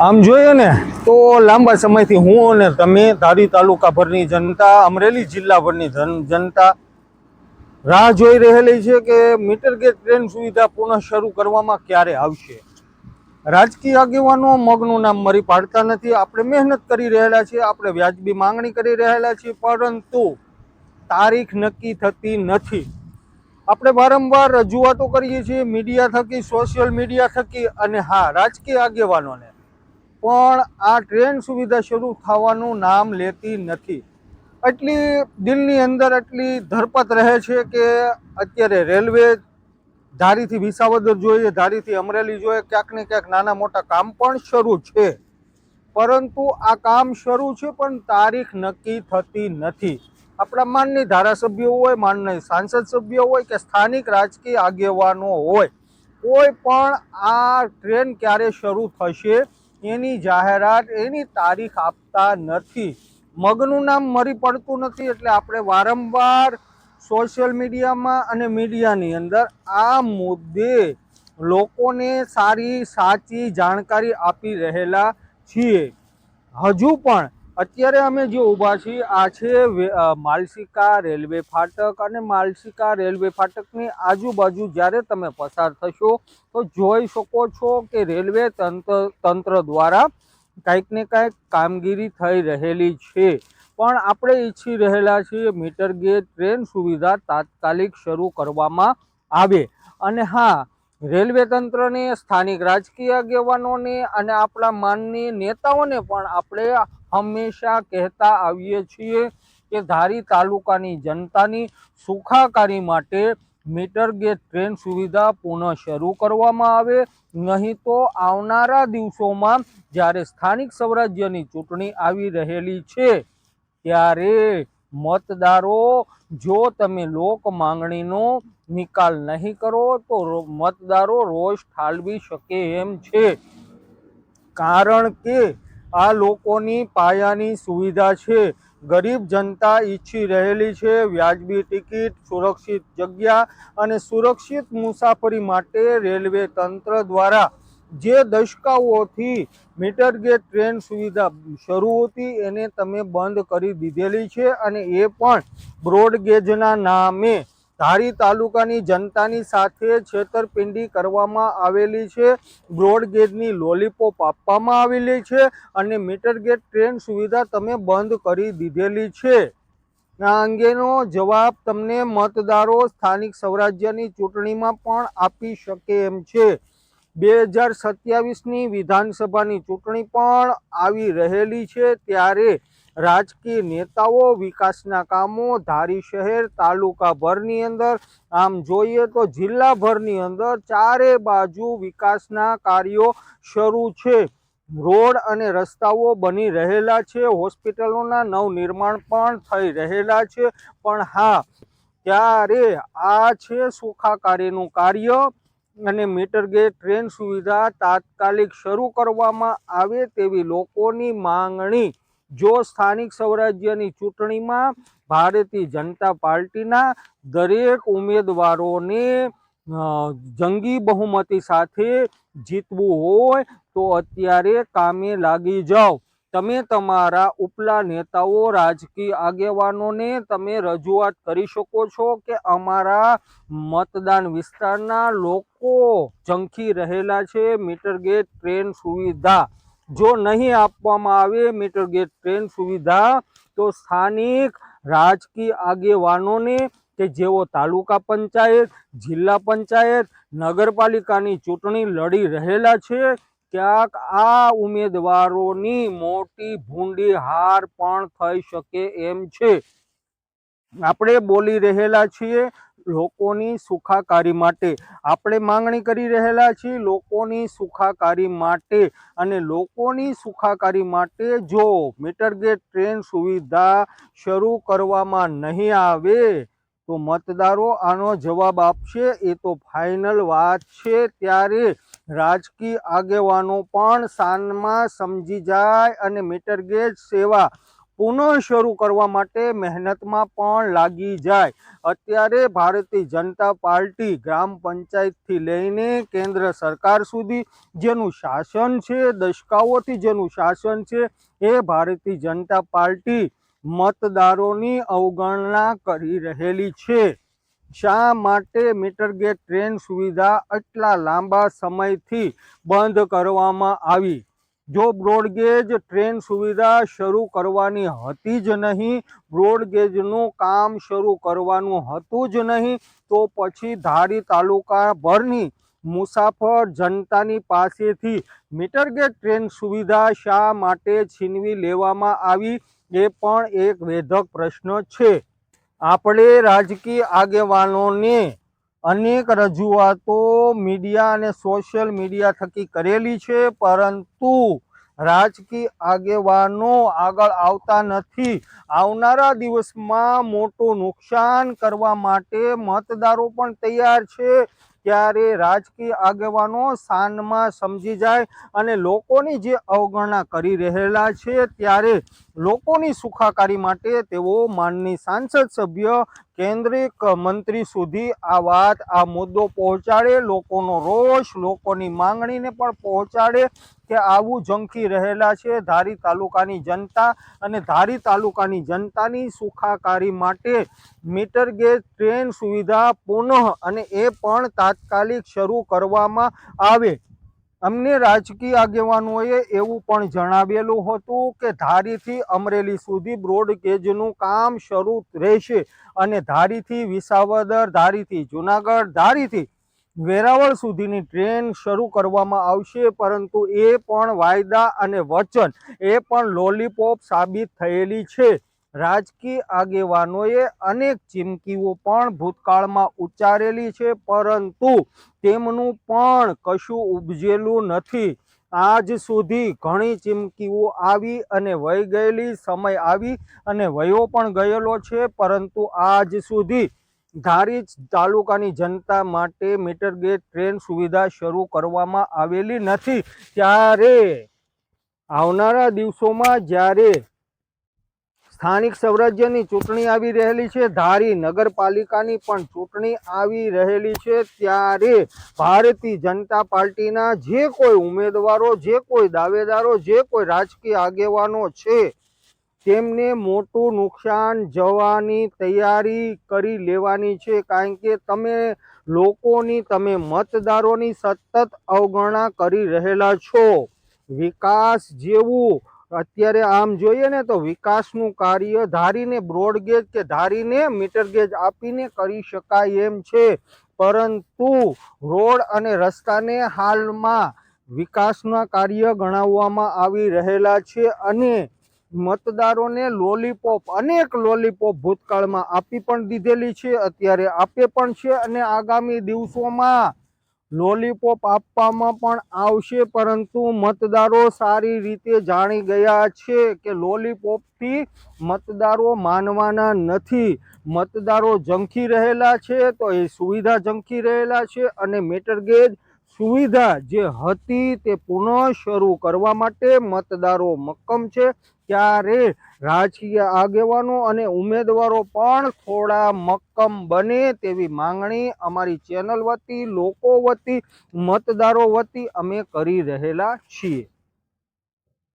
આમ જોઈએ ને તો લાંબા સમયથી હું અને તમે ધારી તાલુકાભરની જનતા, અમરેલી જિલ્લાભરની જનતા રાહ જોઈ રહેલી છે કે મીટર ગેજ ટ્રેન સુવિધા પુનઃ શરૂ કરવામાં ક્યારે આવશે। રાજકીય આગેવાનો મગનું નામ મરી પાડતા નથી। આપણે મહેનત કરી રહેલા છીએ, આપણે વ્યાજબી માંગણી કરી રહેલા છીએ, પરંતુ તારીખ નક્કી થતી નથી। આપણે વારંવાર રજૂઆતો કરીએ છીએ મીડિયા થકી, સોશિયલ મીડિયા થકી, અને હા, રાજકીય આગેવાનોને, પણ આ ટ્રેન સુવિધા શરૂ થવાનું નામ લેતી નથી। એટલી દિલની અંદર એટલી ધરપત રહે છે કે અત્યારે રેલવે ધારીથી વિસાવદર જોઈએ, ધારીથી અમરેલી જોઈએ, ક્યાંક ને ક્યાંક નાના મોટા કામ પણ શરૂ છે, પરંતુ આ કામ શરૂ છે પણ તારીખ નક્કી થતી નથી। આપણા માનની ધારાસભ્યો હોય, માનની સાંસદ સભ્યો હોય કે સ્થાનિક રાજકીય આગેવાનો હોય, કોઈ પણ આ ટ્રેન ક્યારે શરૂ થશે એની જાહેરાત, એની તારીખ આપતા નથી। મગનું નામ મરી પડતું નથી, એટલે આપણે વારંવાર સોશિયલ મીડિયામાં અને મીડિયાની અંદર આ મુદ્દે લોકોને સારી સાચી જાણકારી આપી રહેલા છીએ। હજુ પણ અત્યારે અમે જે ઊભા છીએ આ છે માલશીકા રેલવે ફાટક, અને માલશીકા રેલવે ફાટકની આજુબાજુ જ્યારે તમે પસાર થશો તો જોઈ શકો છો કે રેલવે તંત્ર દ્વારા કંઈક ને કંઈક કામગીરી થઈ રહેલી છે, પણ આપણે ઈચ્છી રહેલા છીએ મીટર ગેજ ટ્રેન સુવિધા તાત્કાલિક શરૂ કરવામાં આવે। અને હા, રેલવે તંત્રને, સ્થાનિક રાજકીય આગેવાનોને અને આપણા માનની નેતાઓને પણ આપણે હંમેશા કહેતા આવીએ છીએ કે ધારી તાલુકાની જનતાની સુખાકારી માટે મીટર ગેજ ટ્રેન સુવિધા પુનઃ શરૂ કરવામાં આવે, નહીં તો આવનારા દિવસોમાં જ્યારે સ્થાનિક સ્વરાજ્યની ચૂંટણી આવી રહેલી છે ત્યારે મતદારો, જો તમે લોક માંગણીનો નિકાલ નહીં કરો તો મતદારો રોષ ઠાલવી શકે એમ છે। કારણ કે આ લોકોની પાયાની સુવિધા છે। ગરીબ જનતા ઈચ્છી રહેલી છે વ્યાજબી ટિકિટ, સુરક્ષિત જગ્યા અને સુરક્ષિત મુસાફરી માટે રેલવે તંત્ર દ્વારા જે દશકાઓથી મીટર ગેજ ટ્રેન સુવિધા શરૂ હતી એને તમે બંધ કરી દીધેલી છે, અને એ પણ બ્રોડગેજના નામે ધારી તાલુકાની જનતાની સાથે છેતરપિંડી કરવામાં આવેલી છે। બ્રોડગેજની લોલીપોપ આપવામાં આવેલી છે અને મીટર ગેજ ટ્રેન સુવિધા તમે બંધ કરી દીધેલી છે। આ અંગેનો જવાબ તમને મતદારો સ્થાનિક સ્વરાજ્યની ચૂંટણીમાં પણ આપી શકે એમ છે। 2027ની વિધાનસભાની ચૂંટણી પણ આવી રહેલી છે, ત્યારે રાજકીય નેતાઓ વિકાસના કામો ધારી શહેર, તાલુકાભરની અંદર, આમ જોઈએ તો જિલ્લાભરની અંદર ચારે બાજુ વિકાસના કાર્યો શરૂ છે। રોડ અને રસ્તાઓ બની રહેલા છે, હોસ્પિટલોના નવનિર્માણ પણ થઈ રહેલા છે, પણ હા, ત્યારે આ છે સુખાકારીનું કાર્ય, અને મીટર ગેજ ટ્રેન સુવિધા તાત્કાલિક શરૂ કરવામાં આવે તેવી લોકોની માંગણી જો સ્થાનિક સ્વરાજ્યની ચૂંટણીમાં ભારતીય જનતા પાર્ટીના દરેક ઉમેદવારોને જંગી બહુમતી સાથે જીતવું હોય તો અત્યારે કામે લાગી જાઓ। તમે તમારા ઉપલા નેતાઓ, રાજકીય આગેવાનોને તમે રજૂઆત કરી શકો છો કે અમારા મતદાન વિસ્તારના લોકો ઝંખી રહેલા છે મીટર ગેજ ટ્રેન સુવિધા। જો નહીં આપવામાં આવે મીટર ગેજ ટ્રેન સુવિધા તો સ્થાનિક રાજકીય આગેવાનોને કે જેઓ તાલુકા પંચાયત, જિલ્લા પંચાયત, નગરપાલિકાની ચૂંટણી લડી રહેલા છે, ક્યાંક આ ઉમેદવારોની મોટી ભૂંડી હાર પણ થઈ શકે એમ છે। આપણે બોલી રહેલા છીએ લોકોની સુખાકારી માટે, આપણે માંગણી કરી રહેલા છીએ લોકોની સુખાકારી માટે, અને લોકોની સુખાકારી માટે જો મીટર ગેજ ટ્રેન સુવિધા શરૂ કરવામાં નહીં આવે તો મતદારો આનો જવાબ આપશે, એ તો ફાઇનલ વાત છે। ત્યારે રાજકીય આગેવાનો પણ સાનમાં સમજી જાય અને મીટર ગેજ સેવા પુનઃ શરૂ કરવા માટે મહેનતમાં પણ લાગી જાય। અત્યારે ભારતીય જનતા પાર્ટી ગ્રામ પંચાયતથી લઈને કેન્દ્ર સરકાર સુધી જેનું શાસન છે, દશકાઓથી જેનું શાસન છે, એ ભારતીય જનતા પાર્ટી મતદારોની અવગણના કરી રહેલી છે। શા માટે મીટર ગેજ ટ્રેન સુવિધા આટલા લાંબા સમયથી બંધ કરવામાં આવી? જો બ્રોડગેજ ટ્રેન સુવિધા શરૂ કરવાની હતી જ નહીં, બ્રોડગેજનું કામ શરૂ કરવાનું હતું જ નહીં, તો પછી ધારી તાલુકા ભરની મુસાફર જનતાની પાસેથી મીટર ગેજ ટ્રેન સુવિધા શા માટે છીનવી લેવામાં આવી? એ પણ એક વેધક પ્રશ્ન છે। આપણે રાજકીય આગેવાનોને અનેક રજૂઆતો મીડિયા અને સોશિયલ મીડિયા થકી કરેલી છે, પરંતુ રાજકીય આગેવાનો આગળ આવતા નથી। આવનારા દિવસમાં મોટું નુકસાન કરવા માટે મતદારો પણ તૈયાર છે। ત્યારે રાજકીય આગેવાનો શાનમાં સમજી જાય અને લોકોની જે અવગણના કરી રહેલા છે, ત્યારે લોકોની સુખાકારી માટે તેઓ માનની સાંસદ સભ્ય, કેન્દ્રીય મંત્રી સુધી આ વાત, આ મુદ્દો પહોંચાડે, લોકોનો રોષ, લોકોની માંગણીને પણ પહોંચાડે કે આવું ઝંખી રહેલા છે ધારી તાલુકાની જનતા, અને ધારી તાલુકાની જનતાની સુખાકારી માટે મીટર ગેજ ટ્રેન સુવિધા પુનઃ અને એ પણ તાત્કાલિક શરૂ કરવામાં આવે। અમને રાજકીય આગેવાનોએ એવું પણ જણાવેલું હતું કે ધારીથી અમરેલી સુધી બ્રોડગેજનું કામ શરૂ રહેશે અને ધારીથી વિસાવદર, ધારીથી જુનાગઢ, ધારીથી વેરાવળ સુધીની ટ્રેન શરૂ કરવામાં આવશે, પરંતુ એ પણ વાયદા અને વચન, એ પણ લોલીપોપ સાબિત થયેલી છે। રાજકીય આગેવાનોએ અનેક ચીમકીઓ પણ ભૂતકાળમાં ઉચ્ચારેલી છે, પરંતુ તેમનું પણ કશું ઉપજેલું નથી। આજ સુધી ઘણી ચીમકીઓ આવી અને વહી ગયેલી, સમય આવી અને વયો પણ ગયેલો છે, પરંતુ આજ સુધી ધારી તાલુકાની જનતા માટે મીટર ગેજ ટ્રેન સુવિધા શરૂ કરવામાં આવેલી નથી। ત્યારે આવનારા દિવસોમાં જ્યારે સ્થાનિક સ્વરાજ્યની ચૂંટણી આવી રહેલી છે, ધારી નગરપાલિકાની પણ ચૂંટણી આવી રહેલી છે, ત્યારે ભારતીય જનતા પાર્ટીના જે કોઈ ઉમેદવારો, જે કોઈ દાવેદારો, જે કોઈ રાજકીય આગેવાનો છે, તેમને મોટું નુકસાન જવાની તૈયારી કરી લેવાની છે। કારણ કે તમે લોકોની, તમે મતદારોની સતત અવગણના કરી રહેલા છો। વિકાસ જેવું અત્યારે આમ જોઈએ ને તો વિકાસનું કાર્ય ધારીને બ્રોડગેજ કે ધારીને મીટર ગેજ આપીને કરી શકાય એમ છે, પરંતુ રોડ અને રસ્તાને હાલમાં વિકાસના કાર્ય ગણાવવામાં આવી રહેલા છે અને મતદારોને લોલીપોપ, અનેક લોલીપોપ ભૂતકાળમાં આપી પણ દીધેલી છે, અત્યારે આપે પણ છે અને આગામી દિવસોમાં લોલીપોપ આપવામાં પણ આવશે। પરંતુ મતદારો સારી રીતે જાણી ગયા છે કે લોલીપોપથી મતદારો માનવાના નથી। મતદારો ઝંખી રહેલા છે, તો એ સુવિધા ઝંખી રહેલા છે અને મીટર ગેજ સુવિધા જે હતી તે પુનઃ શરૂ કરવા માટે મતદારો મક્કમ છે। ત્યારે રાજકીય આગેવાનો અને ઉમેદવારો પણ થોડા મક્કમ બને તેવી માંગણી અમારી ચેનલ વતી, લોકો વતી, મતદારો વતી અમે કરી રહેલા છીએ।